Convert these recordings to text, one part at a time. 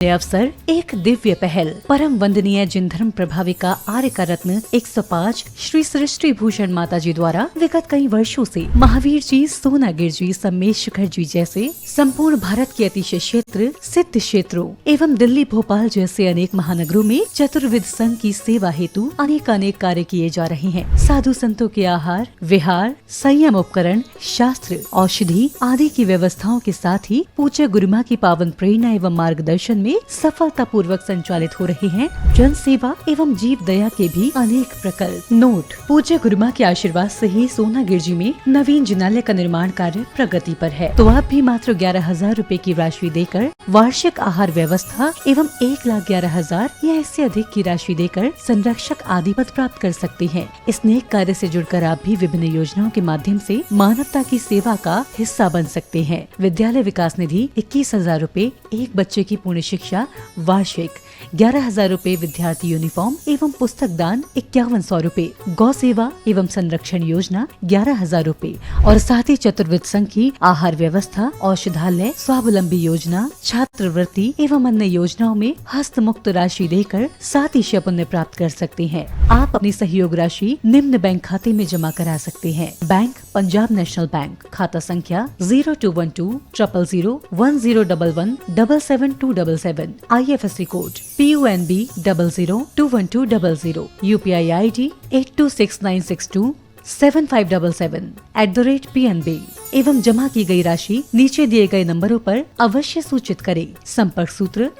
अवसर एक दिव्य पहल परम वंदनीय जिन धर्म प्रभाविका आर्य का रत्न 105 श्री सृष्टि भूषण माता जी द्वारा विगत कई वर्षों से महावीर जी, सोनागिर जी, सम्मेश शिखर जी जैसे संपूर्ण भारत के अतिशय क्षेत्र, सिद्ध क्षेत्रों एवं दिल्ली, भोपाल जैसे अनेक महानगरों में चतुर्विध संघ की सेवा हेतु अनेक कार्य किए जा रहे हैं। साधु संतों के आहार, विहार, संयम उपकरण, शास्त्र, औषधि आदि की व्यवस्थाओं के साथ ही पूज्य गुरुमा की पावन प्रेरणा एवं मार्गदर्शन में सफलता पूर्वक संचालित हो रहे हैं जन सेवा एवं जीव दया के भी अनेक प्रकल्प। नोट: पूज्य गुरुमा के आशीर्वाद से ही सोनागिर जी में नवीन जिनालय का निर्माण कार्य प्रगति पर है, तो आप भी मात्र 11,000 रूपए की राशि देकर वार्षिक आहार व्यवस्था एवं 1,11,000 या इससे अधिक की राशि देकर संरक्षक आदि पद प्राप्त कर सकते हैं। इस नेक कार्य से जुड़कर आप भी विभिन्न योजनाओं के माध्यम से मानवता की सेवा का हिस्सा बन सकते हैं। विद्यालय विकास निधि 21,000 रूपए, एक बच्चे की पूर्ण शिक्षा वार्षिक 11,000 रूपए, विद्यार्थी यूनिफॉर्म एवं पुस्तक दान 5100 रूपए, गौ सेवा एवं संरक्षण योजना 11,000 रूपए और साथ ही चतुर्विध संघ की आहार व्यवस्था, औषधालय, स्वावलंबी योजना, छात्रवृत्ति एवं अन्य योजनाओं में हस्त मुक्त राशि देकर 7 पुण्य प्राप्त कर सकते हैं। आप अपनी सहयोग राशि निम्न बैंक खाते में जमा करा सकते हैं। बैंक: पंजाब नेशनल बैंक, खाता संख्या 0212 000 1011 77277, IFSC code PUNB 00212000, UPI ID 826962 7577 @PNB एवं जमा की गई राशि नीचे दिए गए नंबरों पर अवश्य सूचित करें। संपर्क सूत्र: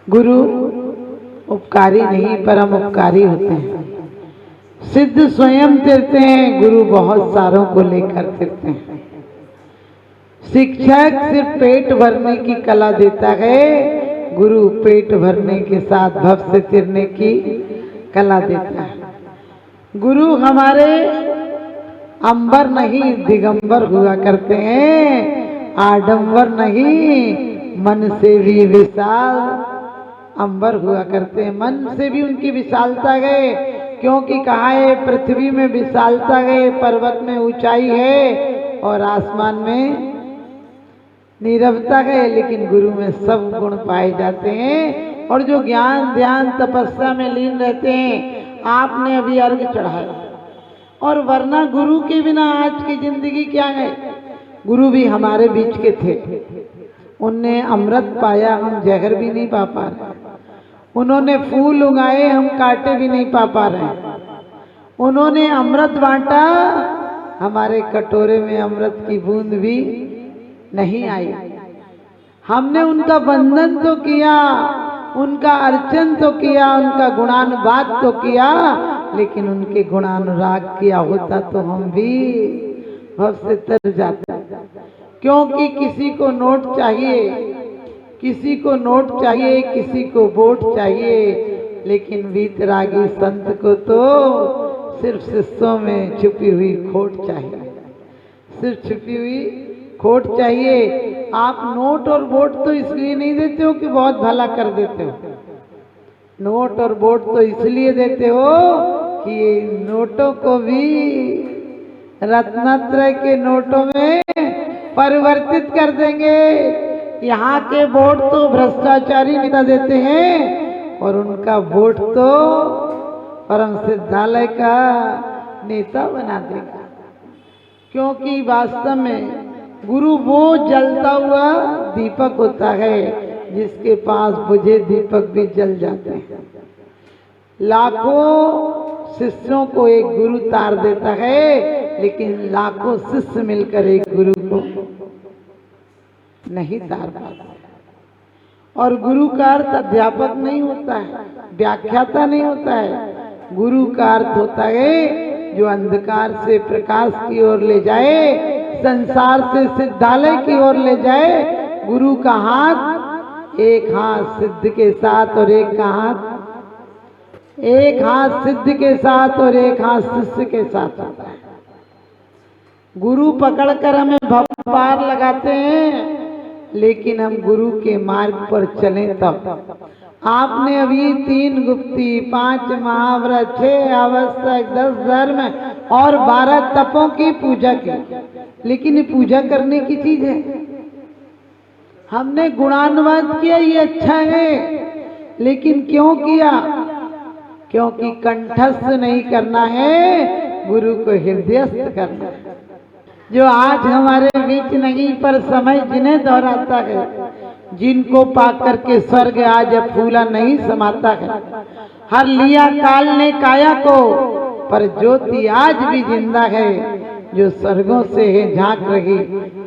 गुरु उपकारी नहीं परम उपकारी होते हैं। सिद्ध स्वयं फिरते हैं, गुरु बहुत सारों को लेकर फिरते हैं। शिक्षक सिर्फ पेट भरने की कला देता है, गुरु पेट भरने के साथ भव से तिरने की कला देता है। गुरु हमारे अंबर नहीं दिगंबर हुआ करते हैं, आडंबर नहीं मन से भी विशाल अंबर हुआ करते हैं। मन से भी उनकी विशालता गए, क्योंकि कहा है पृथ्वी में विशालता गए, पर्वत में ऊंचाई है और आसमान में नीरवता गए, लेकिन गुरु में सब गुण पाए जाते हैं। और जो ज्ञान ध्यान तपस्या में लीन रहते हैं, आपने अभी अर्घ चढ़ाया और वरना गुरु के बिना आज की जिंदगी क्या है। गुरु भी हमारे बीच के थे, उनने अमृत पाया, हम जहर भी नहीं पा रहे। उन्होंने फूल उगाए, हम कांटे भी नहीं पा रहे। उन्होंने अमृत बांटा, हमारे कटोरे में अमृत की बूंद भी नहीं आई। हमने उनका वंदन तो किया, उनका अर्चन तो किया, उनका गुणानुवाद तो किया, लेकिन उनके गुणानुराग किया होता तो हम भी भव से तर जाते। क्योंकि किसी को नोट चाहिए, किसी को नोट चाहिए, किसी को वोट चाहिए, लेकिन वीतरागी संत को तो सिर्फ शिष्यों में छुपी हुई खोट चाहिए, सिर्फ छुपी हुई खोट चाहिए। आप नोट और वोट तो इसलिए नहीं देते हो कि बहुत भला कर देते हो, नोट और वोट तो इसलिए देते हो कि नोटों को भी रत्नत्रय के नोटों में परिवर्तित कर देंगे। यहाँ के वोट तो भ्रष्टाचारी नेता देते हैं और उनका वोट तो परम सिद्धालय का नेता बना देगा। क्योंकि वास्तव में गुरु वो जलता हुआ दीपक होता है जिसके पास बुझे दीपक भी जल जाते हैं। लाखों शिष्यों को एक गुरु तार देता है, लेकिन लाखों शिष्य मिलकर एक गुरु को नहीं तार पाता। और गुरु का अर्थ अध्यापक नहीं होता है, व्याख्याता नहीं होता है। गुरु का अर्थ होता है जो अंधकार से प्रकाश की ओर ले जाए, संसार से सिद्धालय की ओर ले जाए। गुरु का हाथ, एक हाथ सिद्ध के साथ और एक का हाथ, एक हाथ सिद्ध के साथ और एक हाथ शिष्य के साथ होता है। गुरु पकड़कर हमें भव पार लगाते हैं, लेकिन हम गुरु के मार्ग पर चलें तब। आपने अभी 3 गुप्ती, 5 महाव्रत, 6 आवश्यक, 10 धर्म और 12 तपों की पूजा की, लेकिन ये पूजा करने की चीज है। हमने गुणानुवाद किया, ये अच्छा है, लेकिन क्यों किया? क्योंकि कंठस्थ नहीं करना है, गुरु को हृदयस्थ करना है। जो आज हमारे बीच नहीं पर समय जिन्हें दोहराता है, जिनको पाकर के स्वर्ग आज फूला नहीं समाता है। हर लिया काल ने काया को, पर ज्योति आज भी जिंदा है, जो स्वर्गों से है झांक रही,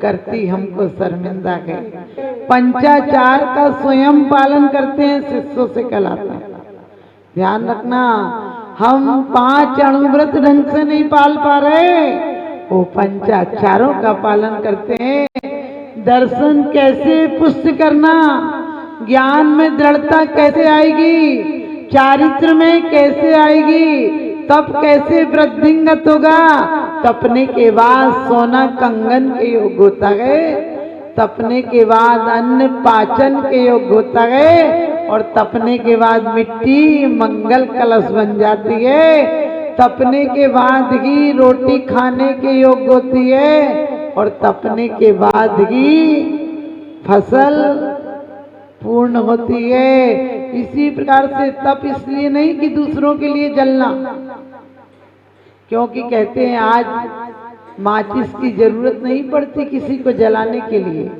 करती हमको शर्मिंदा है। पंचाचार का स्वयं पालन करते हैं, शिष्यों से कहलाता है। ध्यान रखना, हम 5 अणुव्रत ढंग से नहीं पाल पा रहे, वो पंचाचारों का पालन करते हैं। दर्शन कैसे पुष्ट करना, ज्ञान में दृढ़ता कैसे आएगी, चारित्र में कैसे आएगी, तप कैसे वृद्धिंगत होगा। तपने के बाद सोना कंगन के योग होता है, तपने के बाद अन्न पाचन के योग होता है, और तपने के बाद मिट्टी मंगल कलश बन जाती है। तपने के बाद ही रोटी खाने के योग होती है, और तपने के बाद ही फसल पूर्ण होती है। इसी प्रकार से तप इसलिए नहीं कि दूसरों के लिए जलना, क्योंकि कहते हैं आज माचिस की जरूरत नहीं पड़ती किसी को जलाने के लिए,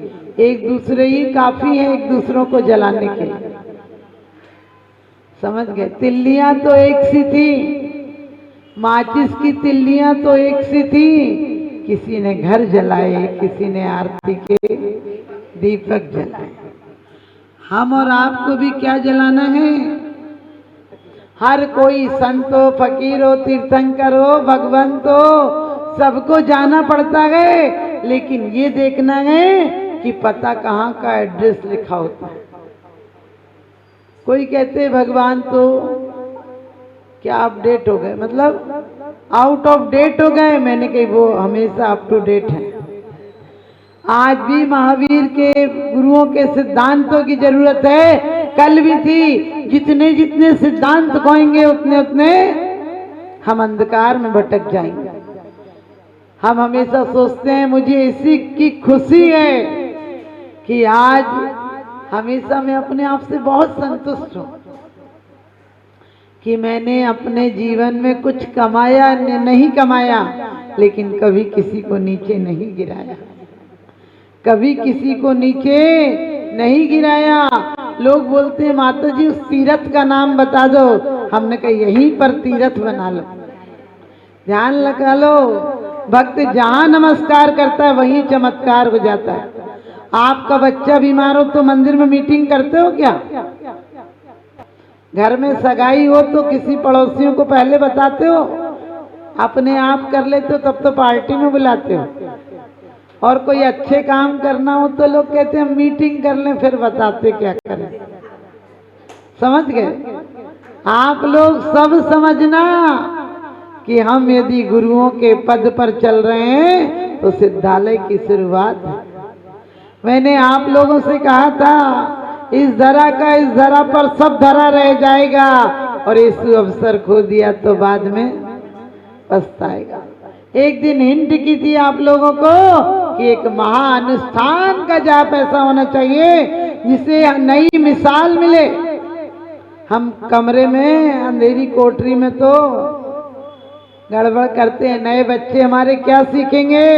एक दूसरे ही काफी है एक दूसरों को जलाने के लिए। समझ गए? तिल्लियां तो एक सी थी, माचिस की तिल्लियां तो एक सी थी, किसी ने घर जलाए, किसी ने आरती के दीपक जलाए। हम और आपको भी क्या जलाना है? हर कोई संत हो, फकीर हो, तीर्थंकर हो, भगवंत हो, सबको जाना पड़ता है, लेकिन ये देखना है कि पता कहाँ का एड्रेस लिखा होता है। कोई कहते भगवान तो क्या अपडेट हो गए, मतलब आउट ऑफ डेट हो गए। मैंने कही वो हमेशा अप टू डेट है। आज भी महावीर के गुरुओं के सिद्धांतों की जरूरत है, कल भी थी। जितने जितने सिद्धांत खोएंगे उतने उतने हम अंधकार में भटक जाएंगे। हम हमेशा सोचते हैं मुझे इसी की खुशी है कि आज हमेशा मैं अपने आप से बहुत संतुष्ट हूं कि मैंने अपने जीवन में कुछ कमाया नहीं कमाया, लेकिन कभी किसी को नीचे नहीं गिराया, कभी किसी को नीचे नहीं गिराया। लोग बोलते हैं माता जी उस तीर्थ का नाम बता दो, हमने कहा यहीं पर तीर्थ बना लो। ध्यान लगा लो, भक्त जहां नमस्कार करता है वहीं चमत्कार हो जाता है। आपका बच्चा बीमार हो तो मंदिर में मीटिंग करते हो क्या? घर में सगाई हो तो किसी पड़ोसियों को पहले बताते हो? अपने आप कर लेते हो तब तो पार्टी में बुलाते हो। और कोई अच्छे काम करना हो तो लोग कहते हैं मीटिंग कर लें फिर बताते क्या करें। समझ गए? आप लोग सब समझना कि हम यदि गुरुओं के पद पर चल रहे हैं तो सिद्धालय की शुरुआत है। मैंने आप लोगों से कहा था इस धरा का इस धरा पर सब धरा रह जाएगा, और इस अवसर खो दिया तो बाद में पछताएगा। एक दिन हिंट की थी आप लोगों को कि एक महाअनुष्ठान का जाप ऐसा होना चाहिए जिसे नई मिसाल मिले। हम कमरे में अंधेरी कोठरी में तो गड़बड़ करते हैं। नए बच्चे हमारे क्या सीखेंगे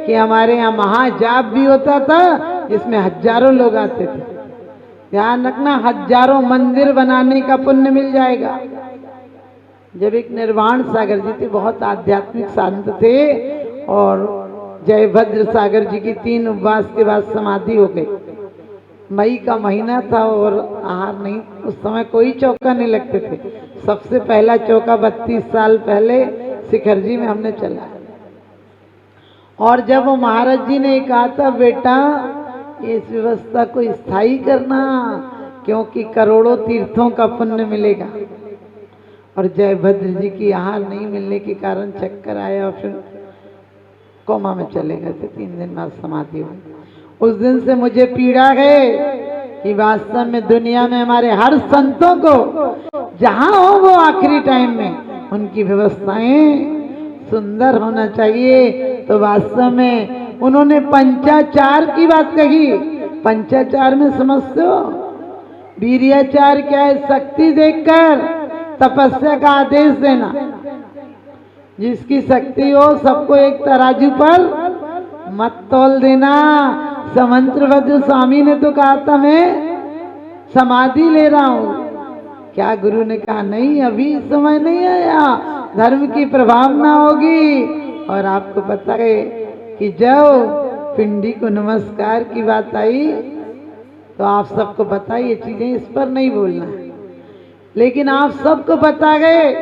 कि हमारे यहाँ महाजाप भी होता था जिसमें हजारों लोग आते थे। ध्यान रखना, हजारों मंदिर बनाने का पुण्य मिल जाएगा। जब एक निर्वाण सागर जी थे, बहुत आध्यात्मिक संत थे, और जयभद्र सागर जी की 3 उपवास के बाद समाधि हो गई। मई का महीना था और आहार नहीं, उस समय कोई चौका नहीं लगते थे। सबसे पहला चौका 32 साल पहले शिखर जी में हमने चला। और जब वो महाराज जी ने कहा था बेटा इस व्यवस्था को स्थायी करना, क्योंकि करोड़ों तीर्थों का पुण्य मिलेगा। और जयभद्र जी की आहार नहीं मिलने के कारण चक्कर आया और फिर कोमा में चले गए थे। 3 दिन बाद समाधि हुई। उस दिन से मुझे पीड़ा है कि वास्तव में दुनिया में हमारे हर संतों को जहां हो वो आखिरी टाइम में उनकी व्यवस्थाएं सुंदर होना चाहिए। तो वास्तव में उन्होंने पंचाचार की बात कही। पंचाचार में समझते हो? वीर्याचार क्या है? शक्ति देखकर तपस्या का आदेश देना। जिसकी शक्ति हो सबको एक तराजू पर मत तौल देना। समंत्रभद्र स्वामी ने तो कहा था मैं समाधि ले रहा हूं। क्या गुरु ने कहा नहीं, अभी समय नहीं आया, धर्म की प्रभावना होगी। और आपको पता है कि जब पिंडी को नमस्कार की बात आई तो आप सबको पता है ये चीजें इस पर नहीं बोलना, लेकिन आप सबको पता गए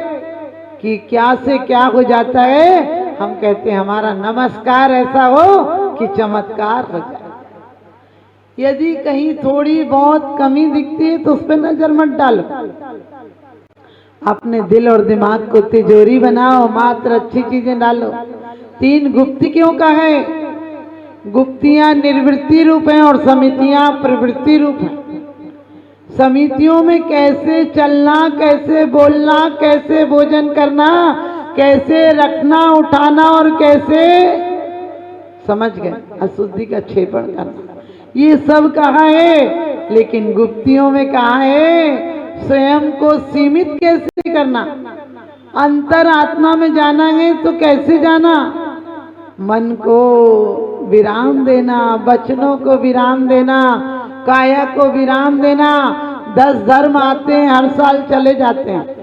कि क्या से क्या हो जाता है। हम कहते हैं हमारा नमस्कार ऐसा हो कि चमत्कार हो जाए। यदि कहीं थोड़ी बहुत कमी दिखती है तो उस पर नजर मत डालो। अपने दिल और दिमाग को तिजोरी बनाओ, मात्र अच्छी चीजें डालो। 3 गुप्तियों का है। गुप्तियां निर्वृत्ति रूप हैं और समितियां प्रवृत्ति रूप हैं। समितियों में कैसे चलना, कैसे बोलना, कैसे भोजन करना, कैसे रखना उठाना और कैसे, समझ गए, अशुद्धि का क्षेपण करना, ये सब कहा है। लेकिन गुप्तियों में कहा है स्वयं को सीमित कैसे करना, अंतर आत्मा में जाना है तो कैसे जाना, मन को विराम देना, वचनों को विराम देना, काया को विराम देना। 10 धर्म आते हैं, हर साल चले जाते हैं।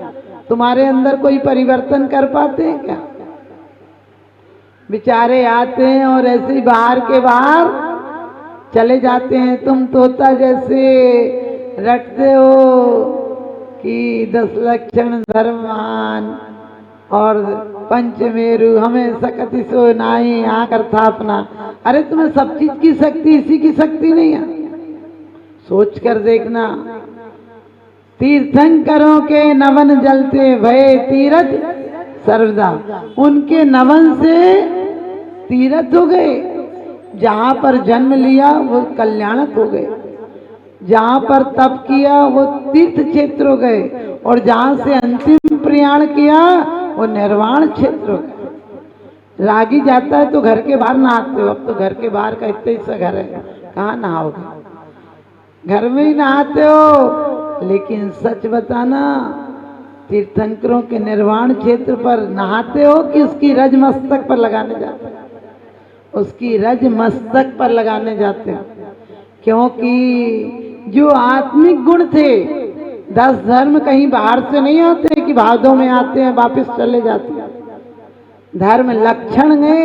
तुम्हारे अंदर कोई परिवर्तन कर पाते हैं क्या? बेचारे आते हैं और ऐसे ही बाहर के बाहर चले जाते हैं। तुम तोता जैसे रटते हो कि 10 लक्षण धर्मवान और पंचमेरु हमें सकति सो नाई आकर थापना। अरे तुम्हें सब चीज की शक्ति, इसी की शक्ति नहीं है? सोच कर देखना। तीर्थंकरों के नवन जलते भय तीरथ सर्वदा, उनके नवन से तीर्थ हो गए। जहां पर जन्म लिया वो कल्याणक हो गए, जहां पर तप किया वो तीर्थ क्षेत्र हो गए, और जहां से अंतिम प्रयाण किया वो निर्वाण क्षेत्र हो गए। रागी जाता है तो घर के बाहर नहाते हो। अब तो घर के बाहर का इतना ही सा घर है, कहाँ नहाओगे? घर में ही नहाते हो। लेकिन सच बताना, तीर्थंकरों के निर्वाण क्षेत्र पर नहाते हो कि उसकी रज मस्तक पर लगाने जाते हो? उसकी रज मस्तक पर लगाने जाते हो, क्योंकि जो आत्मिक गुण थे, 10 धर्म कहीं बाहर से नहीं आते कि भादों में आते हैं वापस चले जाते हैं। धर्म लक्षण है,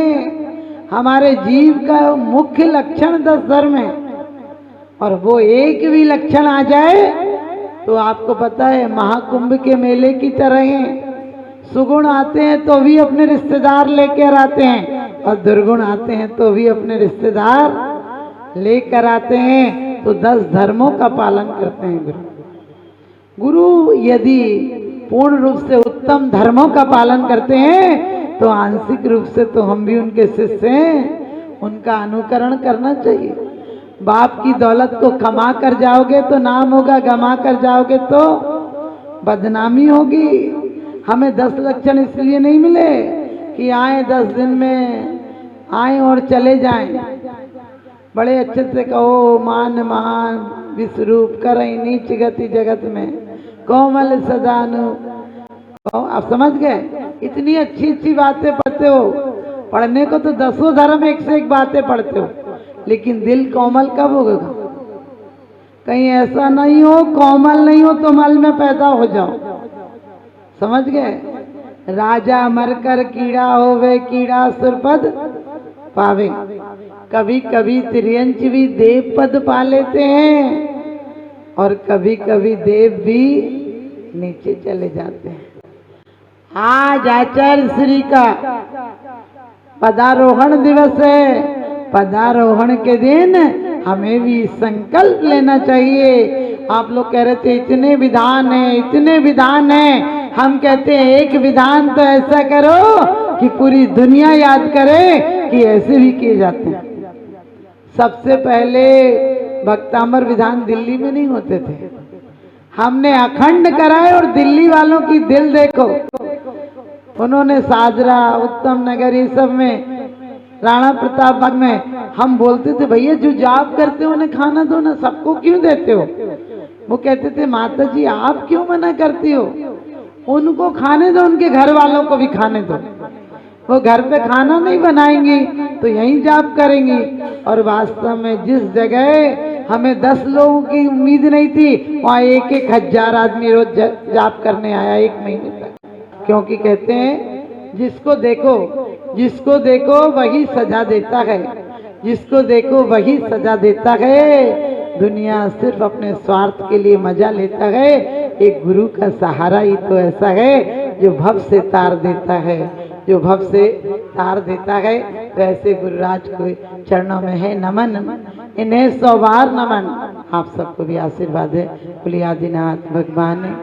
हमारे जीव का मुख्य लक्षण 10 धर्म है। और वो एक भी लक्षण आ जाए तो आपको पता है महाकुंभ के मेले की तरह है। सुगुण आते हैं तो भी अपने रिश्तेदार लेकर आते हैं, और दुर्गुण आते हैं तो भी अपने रिश्तेदार लेकर आते हैं। तो 10 धर्मों का पालन करते हैं गुरु। गुरु यदि पूर्ण रूप से उत्तम धर्मों का पालन करते हैं तो आंशिक रूप से तो हम भी उनके शिष्य हैं, उनका अनुकरण करना चाहिए। बाप की दौलत को कमा कर जाओगे तो नाम होगा, गमा कर जाओगे तो बदनामी होगी। हमें 10 लक्षण इसलिए नहीं मिले कि आए 10 दिन में आए और चले जाएं। बड़े अच्छे से कहो मान महान विश्वरूप करई नीच गति जगत में कोमल सदानु। आप समझ गए? इतनी अच्छी अच्छी बातें पढ़ते हो। पढ़ने को तो 10 धर्म एक से एक बातें पढ़ते हो, लेकिन दिल कोमल कब होगा? कहीं ऐसा नहीं हो कोमल नहीं हो तो मल में पैदा हो जाओ। समझ गए? राजा मरकर कीड़ा होवे, कीड़ा सुरपद पावे। कभी कभी त्रियंच भी देव पद पा लेते हैं, और कभी कभी देव भी नीचे चले जाते हैं। आज आचार्य श्री का पदारोहण दिवस है। पदारोहण के दिन हमें भी संकल्प लेना चाहिए। आप लोग कह रहे थे इतने विधान हैं, इतने विधान हैं। हम कहते हैं एक विधान तो ऐसा करो कि पूरी दुनिया याद करे कि ऐसे भी किए जाते हैं। सबसे पहले भक्तामर विधान दिल्ली में नहीं होते थे, हमने अखंड कराए। और दिल्ली वालों की दिल देखो, उन्होंने साजरा, उत्तम नगर, ये सब में, राणा प्रताप बाग में हम बोलते थे भैया जो जाप करते हो उन्हें खाना दो ना, सबको क्यों देते हो? वो कहते थे माता जी आप क्यों मना करती हो, उनको खाने दो, उनके घर वालों को भी खाने दो। वो घर पे खाना नहीं बनाएंगी तो यहीं जाप करेंगी। और वास्तव में जिस जगह हमें 10 लोगों की उम्मीद नहीं थी, वहाँ 1,000 आदमी रोज जाप करने आया 1 महीने तक। क्योंकि कहते हैं जिसको देखो वही सजा देता है, जिसको देखो वही सजा देता है। दुनिया सिर्फ अपने स्वार्थ के लिए मजा लेता है, एक गुरु का सहारा ही तो ऐसा है जो भव से तार देता है, जो भव से तार देता है। तो ऐसे गुरुराज को चरणों में है नमन, इन्हें 100 बार नमन। आप सबको भी आशीर्वाद है। बोलिए आदिनाथ भगवान।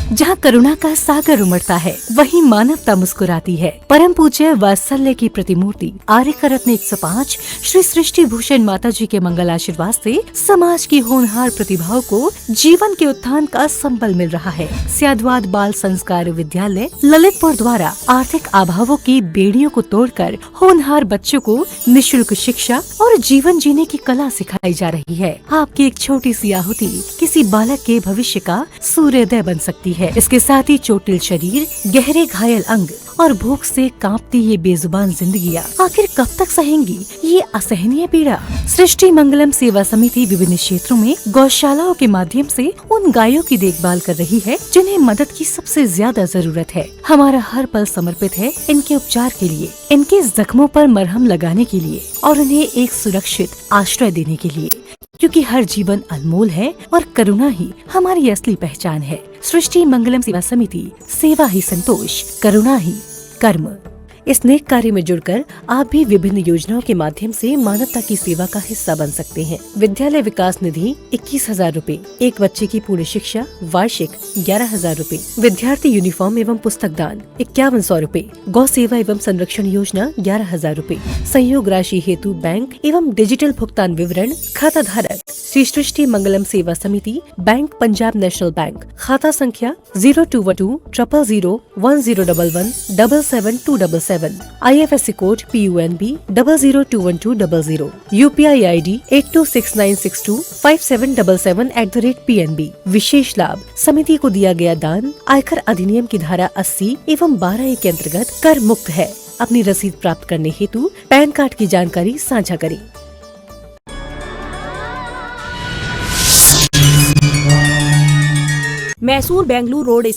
जहाँ करुणा का सागर उमड़ता है वहीं मानवता मुस्कुराती है। परम पूज्य वात्सल्य की प्रतिमूर्ति आर्यका रत्न 105 श्री सृष्टि भूषण माता जी के मंगल आशीर्वाद से समाज की होनहार प्रतिभाओं को जीवन के उत्थान का संबल मिल रहा है। स्याद्वाद बाल संस्कार विद्यालय ललितपुर द्वारा आर्थिक अभावों की बेड़ियों को तोड़कर होनहार बच्चों को निःशुल्क शिक्षा और जीवन जीने की कला सिखाई जा रही है। आपकी एक छोटी सी आहुति किसी बालक के भविष्य का सूर्योदय बन सकती है। इसके साथ ही चोटिल शरीर, गहरे घायल अंग और भूख से कांपती ये बेजुबान जिंदगियां आखिर कब तक सहेंगी ये असहनीय पीड़ा। सृष्टि मंगलम सेवा समिति विभिन्न क्षेत्रों में गौशालाओं के माध्यम से उन गायों की देखभाल कर रही है जिन्हें मदद की सबसे ज्यादा जरूरत है। हमारा हर पल समर्पित है इनके उपचार के लिए, इनके जख्मों पर मरहम लगाने के लिए और उन्हें एक सुरक्षित आश्रय देने के लिए, क्योंकि हर जीवन अनमोल है और करुणा ही हमारी असली पहचान है। सृष्टि मंगलम सेवा समिति, सेवा ही संतोष, करुणा ही कर्म। इस नेक कार्य में जुड़कर आप भी विभिन्न योजनाओं के माध्यम से मानवता की सेवा का हिस्सा बन सकते हैं। विद्यालय विकास निधि 21,000 रूपए, एक बच्चे की पूर्ण शिक्षा वार्षिक 11,000 रूपए, विद्यार्थी यूनिफॉर्म एवं पुस्तक दान 5100 रूपए, गौ सेवा एवं संरक्षण योजना 11,000 रूपए, संयोग राशि हेतु बैंक एवं डिजिटल भुगतान विवरण, खाता धारक श्री सृष्टि मंगलम सेवा समिति, बैंक पंजाब नेशनल बैंक, खाता संख्या 0212001011777277, IFSC code PUNB 0021200, UPI ID 8269625777@PNB। विशेष लाभ, समिति को दिया गया दान आयकर अधिनियम की धारा 80 एवं 12A के अंतर्गत कर मुक्त है। अपनी रसीद प्राप्त करने हेतु पैन कार्ड की जानकारी साझा करें। मैसूर बेंगलुरु रोड